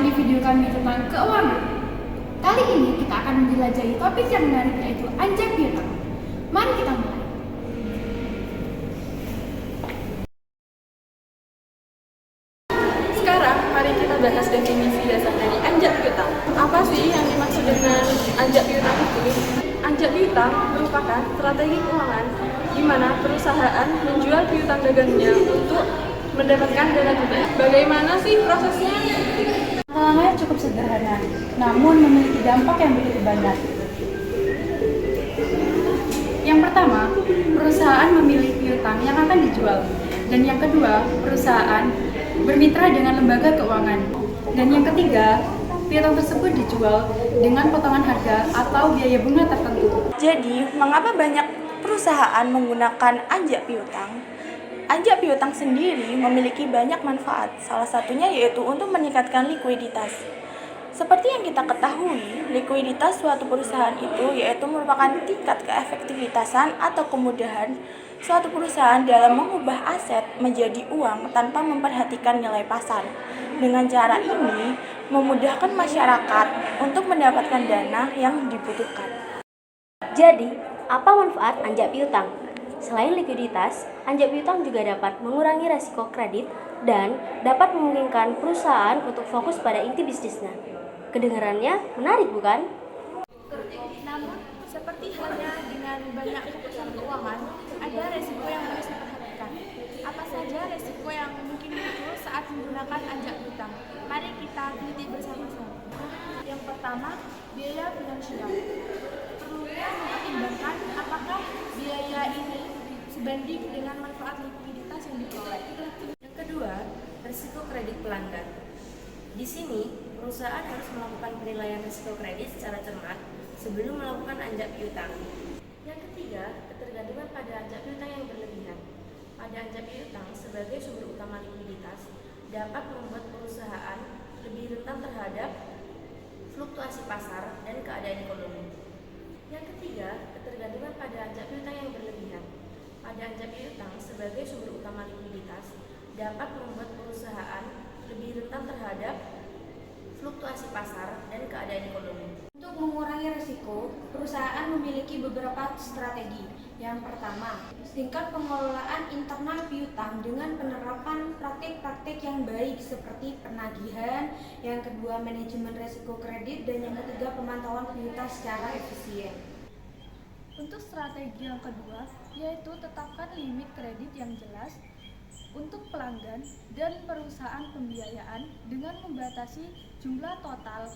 datang di video kami tentang keuangan. Kali ini kita akan menjelajahi topik yang menarik, yaitu anjak piutang. Mari kita mulai. Sekarang mari kita bahas definisi dasar dari anjak piutang. Apa sih yang dimaksud dengan anjak piutang itu? Anjak piutang merupakan strategi keuangan di mana perusahaan menjual piutang dagangnya untuk mendapatkan dana tunai. Bagaimana sih prosesnya? Langkahnya cukup sederhana, namun memiliki dampak yang begitu banyak. Yang pertama, perusahaan memilih piutang yang akan dijual. Dan yang kedua, perusahaan bermitra dengan lembaga keuangan. Dan yang ketiga, piutang tersebut dijual dengan potongan harga atau biaya bunga tertentu. Jadi, mengapa banyak perusahaan menggunakan anjak piutang? Anjak piutang sendiri memiliki banyak manfaat, salah satunya yaitu untuk meningkatkan likuiditas. Seperti yang kita ketahui, likuiditas suatu perusahaan itu yaitu merupakan tingkat keefektivitasan atau kemudahan suatu perusahaan dalam mengubah aset menjadi uang tanpa memperhatikan nilai pasar. Dengan cara ini, memudahkan masyarakat untuk mendapatkan dana yang dibutuhkan. Jadi, apa manfaat anjak piutang? Selain likuiditas, anjak piutang juga dapat mengurangi resiko kredit dan dapat memungkinkan perusahaan untuk fokus pada inti bisnisnya. Kedengarannya menarik, bukan? Namun, seperti halnya dengan banyak keputusan keuangan, ada resiko yang harus diperhatikan. Apa saja resiko yang mungkin muncul saat menggunakan anjak piutang? Mari kita teliti bersama-sama. Yang pertama, biaya finansial. Perlunya mempertimbangkan apakah biaya ini sebanding dengan manfaat likuiditas yang diperoleh. Yang kedua, risiko kredit pelanggan. Di sini, perusahaan harus melakukan penilaian risiko kredit secara cermat sebelum melakukan anjak piutang. Yang ketiga, ketergantungan pada anjak piutang yang berlebihan. Pada anjak piutang sebagai sumber utama likuiditas dapat membuat perusahaan lebih rentan terhadap fluktuasi pasar dan keadaan ekonomi. Yang ketiga, ketergantungan pada anjak piutang yang berlebihan. Pada anjak piutang sebagai sumber utama likuiditas dapat membuat perusahaan lebih rentan terhadap fluktuasi pasar dan keadaan ekonomi. Untuk mengurangi risiko, perusahaan memiliki beberapa strategi. Yang pertama, tingkat pengelolaan internal piutang dengan penerapan praktik-praktik yang baik seperti penagihan. Yang kedua, manajemen risiko kredit. Dan yang ketiga, pemantauan piutang secara efisien. Untuk strategi yang kedua, yaitu tetapkan limit kredit yang jelas untuk pelanggan dan perusahaan pembiayaan dengan membatasi jumlah total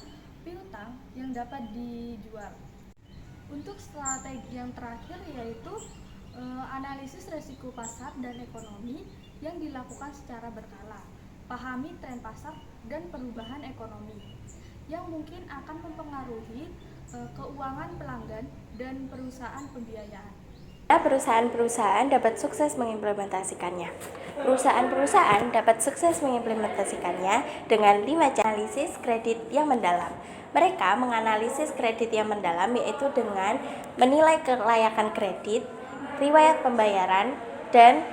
piutang yang dapat dijual. Untuk strategi yang terakhir yaitu analisis resiko pasar dan ekonomi yang dilakukan secara berkala. Pahami tren pasar dan perubahan ekonomi yang mungkin akan mempengaruhi keuangan pelanggan dan perusahaan pembiayaan. Perusahaan-perusahaan dapat sukses mengimplementasikannya. Perusahaan-perusahaan dapat sukses mengimplementasikannya dengan 5 cara analisis kredit yang mendalam. Mereka menganalisis kredit yang mendalam yaitu dengan menilai kelayakan kredit, riwayat pembayaran, dan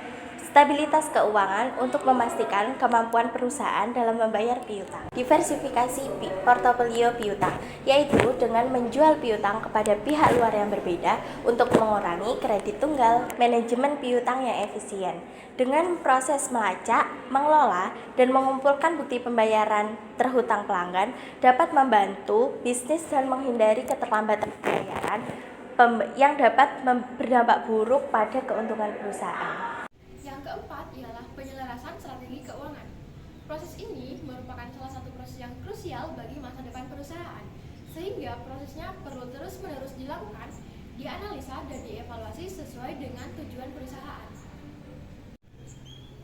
stabilitas keuangan untuk memastikan kemampuan perusahaan dalam membayar piutang. Diversifikasi portofolio piutang, yaitu dengan menjual piutang kepada pihak luar yang berbeda untuk mengurangi kredit tunggal. Manajemen piutang yang efisien, dengan proses melacak, mengelola, dan mengumpulkan bukti pembayaran terhutang pelanggan dapat membantu bisnis dan menghindari keterlambatan pembayaran yang dapat berdampak buruk pada keuntungan perusahaan. Yang keempat ialah penyelarasan strategi keuangan. Proses ini merupakan salah satu proses yang krusial bagi masa depan perusahaan, sehingga prosesnya perlu terus-menerus dilakukan, dianalisa, dan dievaluasi sesuai dengan tujuan perusahaan.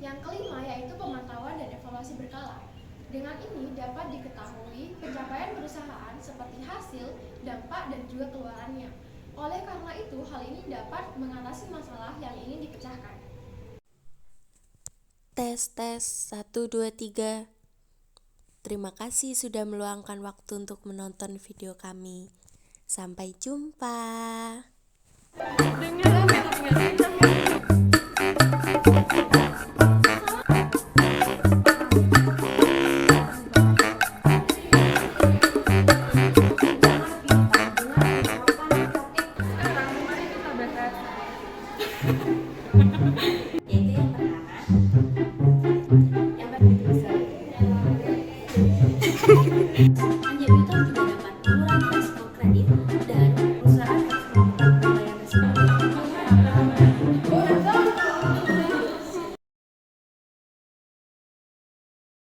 Yang kelima yaitu pemantauan dan evaluasi berkala. Dengan ini dapat diketahui pencapaian perusahaan seperti hasil, dampak, dan juga keluarannya. Oleh karena itu, hal ini dapat mengatasi masalah yang ingin dipecahkan. Tes 1, 2, 3. Terima kasih sudah meluangkan waktu untuk menonton video kami. Sampai jumpa. Dengar